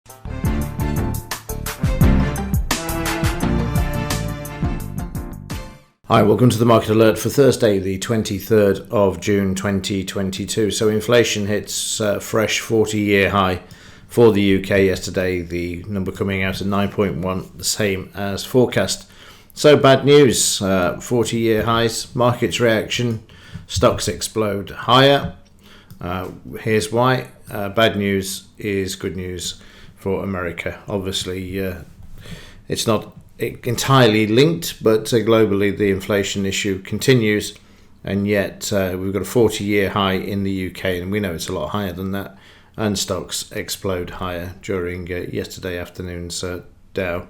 Hi, welcome to the Market Alert for Thursday, the 23rd of June 2022. So inflation hits a fresh 40-year high for the UK yesterday, the number coming out at 9.1, the same as forecast. So bad news, 40-year highs, markets reaction, stocks explode higher. Here's why. Bad news is good news for America. Obviously, it's not entirely linked, but globally the inflation issue continues, and yet we've got a 40-year high in the UK, and we know it's a lot higher than that, and stocks explode higher during yesterday afternoon's Dow.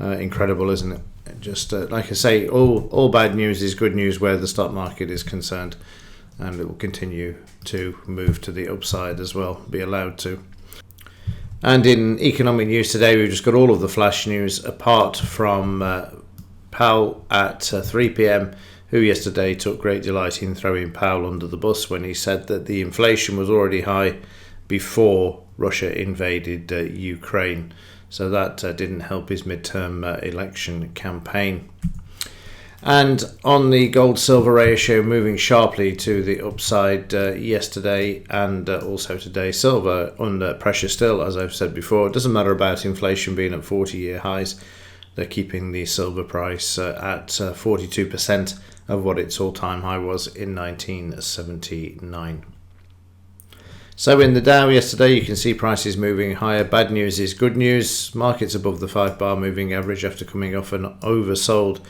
Incredible, isn't it? Just like I say, all bad news is good news where the stock market is concerned, and it will continue to move to the upside as well, be allowed to. And in economic news today, we've just got all of the flash news apart from Powell at 3 p.m, who yesterday took great delight in throwing Powell under the bus when he said that the inflation was already high before Russia invaded Ukraine. So that didn't help his midterm election campaign. And on the gold-silver ratio, moving sharply to the upside yesterday and also today. Silver under pressure still, as I've said before. It doesn't matter about inflation being at 40-year highs. They're keeping the silver price at 42% of what its all-time high was in 1979. So in the Dow yesterday, you can see prices moving higher. Bad news is good news. Markets above the 5-bar moving average after coming off an oversold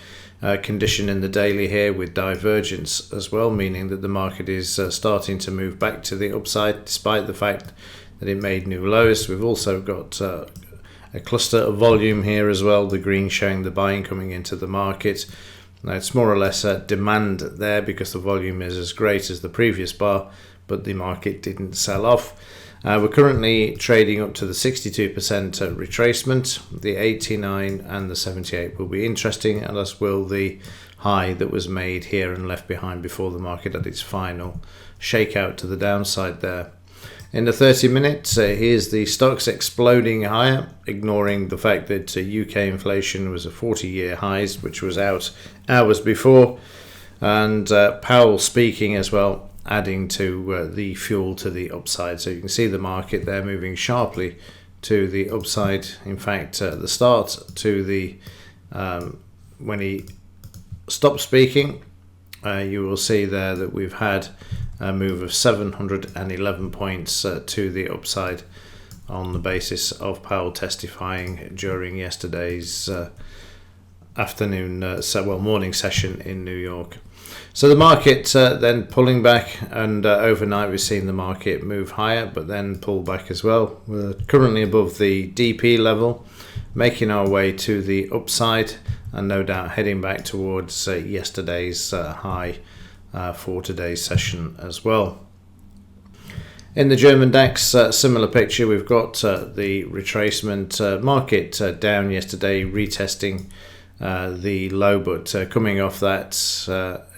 condition in the daily here with divergence as well, meaning that the market is starting to move back to the upside despite the fact that it made new lows. We've also got a cluster of volume here as well, the green showing the buying coming into the market. Now it's more or less demand there because the volume is as great as the previous bar, but the market didn't sell off. We're currently trading up to the 62% retracement. The 89 and the 78 will be interesting, and as will the high that was made here and left behind before the market at its final shakeout to the downside there. In the 30 minutes, here's the stocks exploding higher, ignoring the fact that UK inflation was at 40-year highs, which was out hours before, and Powell speaking as well, adding to the fuel to the upside. So you can see the market there moving sharply to the upside. In fact, the start to the when he stopped speaking, you will see there that we've had a move of 711 points to the upside on the basis of Powell testifying during yesterday's morning session in New York. So the market then pulling back, and overnight we've seen the market move higher but then pull back as well. We're currently above the DP level, making our way to the upside, and no doubt heading back towards yesterday's high for today's session as well. In the German DAX, similar picture. We've got the retracement market down yesterday, retesting the low, but coming off that,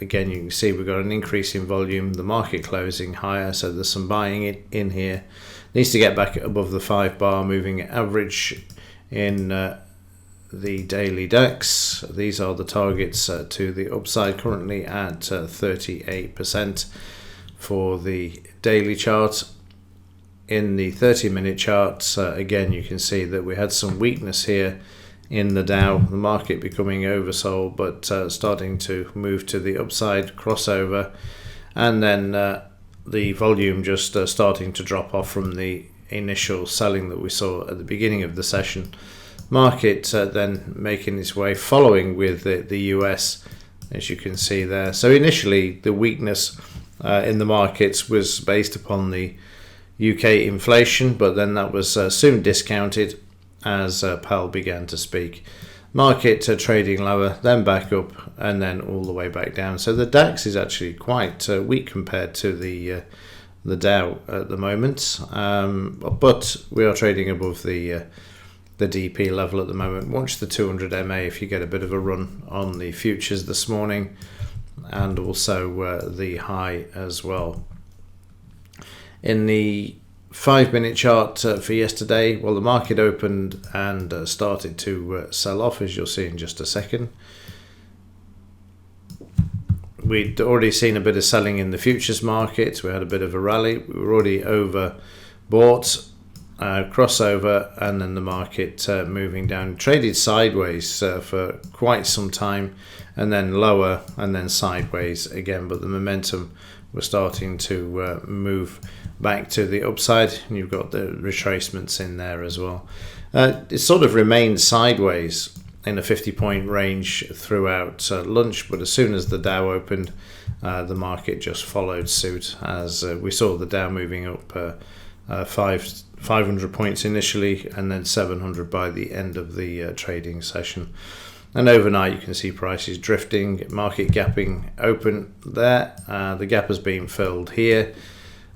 again, you can see we've got an increase in volume, the market closing higher, so there's some buying in here. Needs to get back above the 5-bar moving average in the daily DAX. These are the targets to the upside, currently at 38% for the daily chart. In the 30-minute chart, again, you can see that we had some weakness here in the Dow, the market becoming oversold, but starting to move to the upside, crossover, and then the volume just starting to drop off from the initial selling that we saw at the beginning of the session. Market then making its way, following with the US, as you can see there. So initially the weakness in the markets was based upon the UK inflation, but then that was soon discounted as Powell began to speak. Market trading lower, then back up, and then all the way back down. So the DAX is actually quite weak compared to the Dow at the moment, but we are trading above the DP level at the moment. Watch the 200 MA if you get a bit of a run on the futures this morning, and also the high as well. In the 5-minute chart for yesterday, well, the market opened and started to sell off, as you'll see in just a second. We'd already seen a bit of selling in the futures market. We had a bit of a rally. We were already overbought, crossover, and then the market moving down. Traded sideways for quite some time, and then lower, and then sideways again. But the momentum was starting to move back to the upside, and you've got the retracements in there as well. It sort of remained sideways in a 50-point range throughout lunch, but as soon as the Dow opened, the market just followed suit, as we saw the Dow moving up 500 points initially, and then 700 by the end of the trading session. And overnight you can see prices drifting, market gapping open there. The gap has been filled here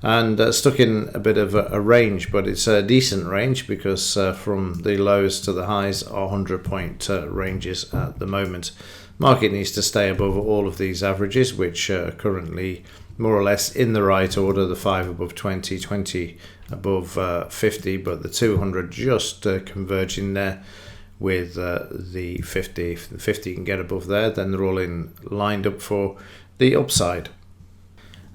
and stuck in a bit of a range, but it's a decent range because from the lows to the highs are 100-point ranges at the moment. Market needs to stay above all of these averages, which are currently more or less in the right order. The 5 above 20, 20 above 50, but the 200 just converging there with the 50. If the 50 can get above there, then they're all lined up for the upside.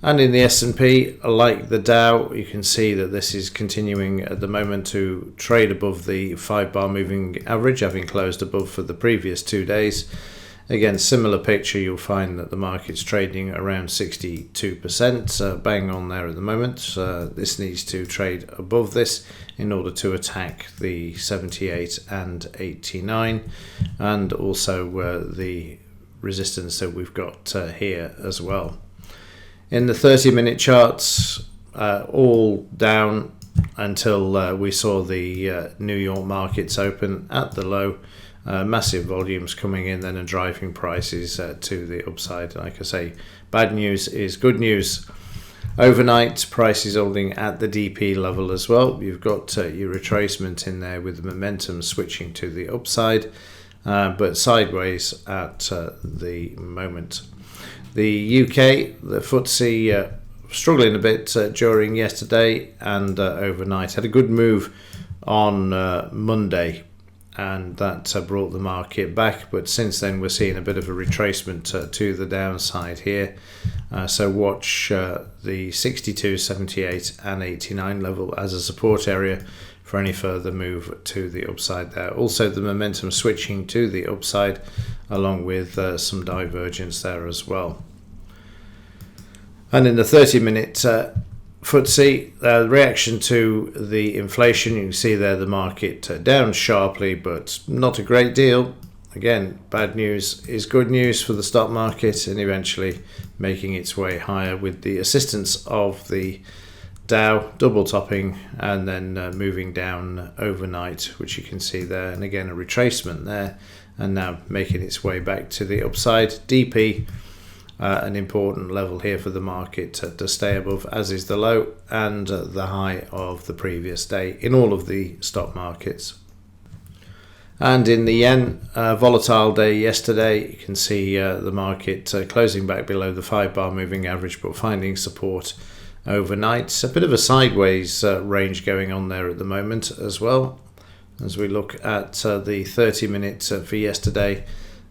And in the S&P, like the Dow, you can see that this is continuing at the moment to trade above the 5-bar moving average, having closed above for the previous 2 days. Again, similar picture, you'll find that the market's trading around 62%, bang on there at the moment. This needs to trade above this in order to attack the 78 and 89, and also the resistance that we've got here as well. In the 30-minute charts, all down until we saw the New York markets open at the low. Massive volumes coming in then and driving prices to the upside. Like I say, bad news is good news. Overnight, prices holding at the DP level as well. You've got your retracement in there with the momentum switching to the upside, but sideways at the moment. The UK, the FTSE, struggling a bit during yesterday and overnight. Had a good move on Monday, and that brought the market back, but since then we're seeing a bit of a retracement to the downside here. So watch the 62, 78 and 89 level as a support area for any further move to the upside there. Also the momentum switching to the upside, along with some divergence there as well. And in the 30-minute FTSE, reaction to the inflation, you can see there the market down sharply, but not a great deal. Again, bad news is good news for the stock market, and eventually making its way higher with the assistance of the Dow double topping and then moving down overnight, which you can see there. And again, a retracement there, and now making its way back to the upside. DP, an important level here for the market to stay above, as is the low and the high of the previous day in all of the stock markets. And in the yen, volatile day yesterday. You can see the market closing back below the 5-bar moving average, but finding support overnight. A bit of a sideways range going on there at the moment as well. As we look at the 30-minute for yesterday,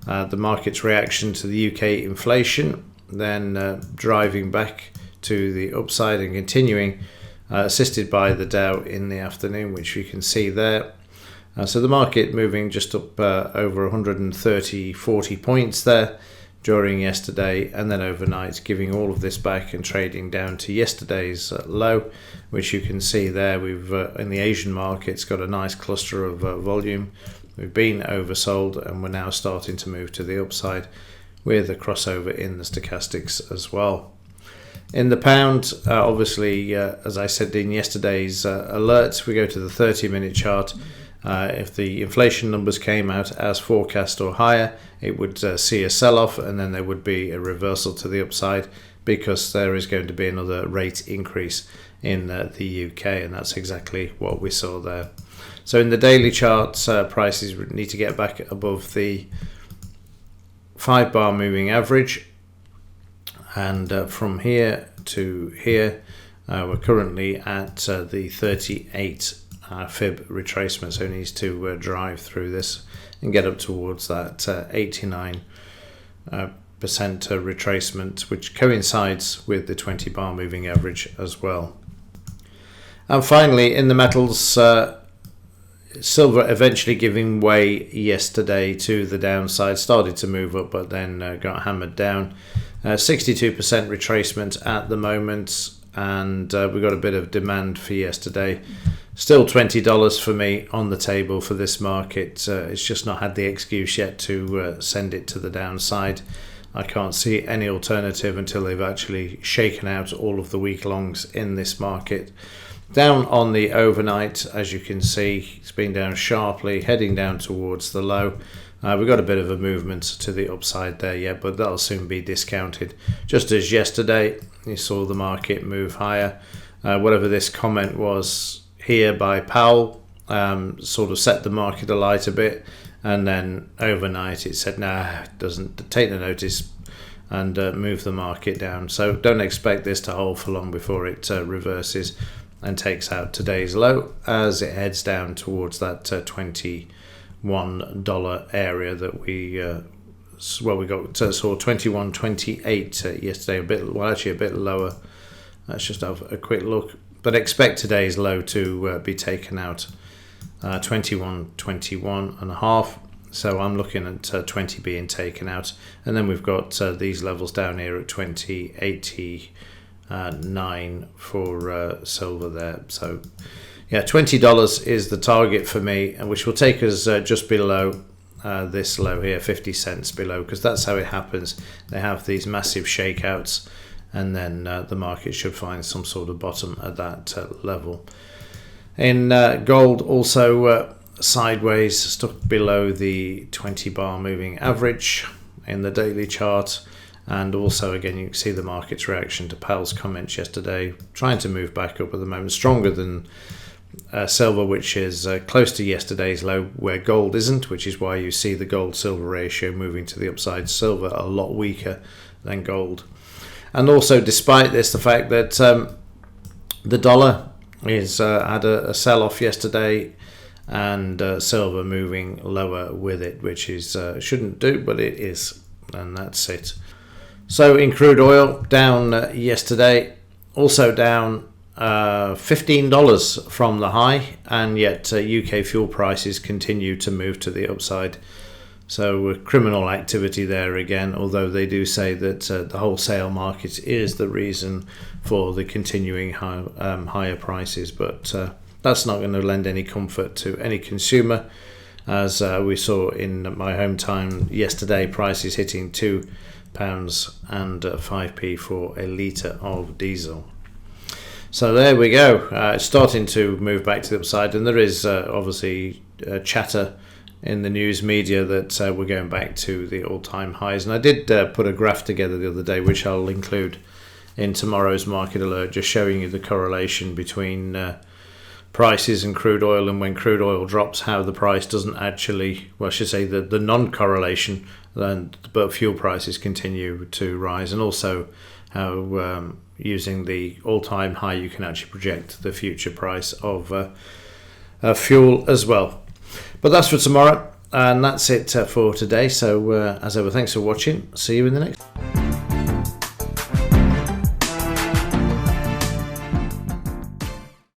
the market's reaction to the UK inflation, then driving back to the upside and continuing, assisted by the Dow in the afternoon, which you can see there. So the market moving just up over 40 points there during yesterday, and then overnight giving all of this back and trading down to yesterday's low, which you can see there. We've in the Asian markets got a nice cluster of volume. We've been oversold, and we're now starting to move to the upside with a crossover in the stochastics as well. In the pound, obviously, as I said in yesterday's alert, we go to the 30-minute chart. If the inflation numbers came out as forecast or higher, it would see a sell-off, and then there would be a reversal to the upside, because there is going to be another rate increase in the UK, and that's exactly what we saw there. So in the daily charts, prices need to get back above the 5-bar moving average, and from here to here, We're currently at the 38 fib retracement, so it needs to drive through this and get up towards that 89 percent retracement, which coincides with the 20 bar moving average as well. And finally, in the metals, silver eventually giving way yesterday to the downside, started to move up but then got hammered down. 62% retracement at the moment, and we got a bit of demand for yesterday. Still $20 for me on the table for this market. It's just not had the excuse yet to send it to the downside. I can't see any alternative until they've actually shaken out all of the week longs in this market. Down on the overnight, as you can see, it's been down sharply, heading down towards the low. We've got a bit of a movement to the upside there yet, but that'll soon be discounted. Just as yesterday, you saw the market move higher. Whatever this comment was here by Powell, sort of set the market alight a bit, and then overnight it said, nah, it doesn't take the notice, and move the market down. So don't expect this to hold for long before it reverses and takes out today's low as it heads down towards that $21 area that we got saw 21.28 yesterday, a bit lower. Let's just have a quick look, but expect today's low to be taken out, 21.21 and a half. So I'm looking at 20 being taken out, and then we've got these levels down here at 20.80 9 for silver there. So yeah, $20 is the target for me, which will take us just below this low here, 50 cents below, because that's how it happens. They have these massive shakeouts, and then the market should find some sort of bottom at that level. In gold, also sideways, stuck below the 20 bar moving average in the daily chart. And also, again, you can see the market's reaction to Powell's comments yesterday, trying to move back up at the moment, stronger than silver, which is close to yesterday's low, where gold isn't, which is why you see the gold-silver ratio moving to the upside. Silver a lot weaker than gold. And also, despite this, the fact that the dollar is had a sell-off yesterday, and silver moving lower with it, which is shouldn't do, but it is, and that's it. So in crude oil, down yesterday, also down $15 from the high, and yet UK fuel prices continue to move to the upside. So criminal activity there again, although they do say that the wholesale market is the reason for the continuing higher prices, but that's not going to lend any comfort to any consumer, as we saw in my hometown yesterday, prices hitting £2 and 5p for a litre of diesel. So there we go. It's starting to move back to the upside, and there is obviously chatter in the news media that we're going back to the all-time highs. And I did put a graph together the other day, which I'll include in tomorrow's market alert, just showing you the correlation between prices and crude oil, and when crude oil drops, how the price doesn't actually, well, I should say the non-correlation, but fuel prices continue to rise, and also how using the all-time high you can actually project the future price of fuel as well. But that's for tomorrow, and that's it for today. So as ever, thanks for watching. See you in the next.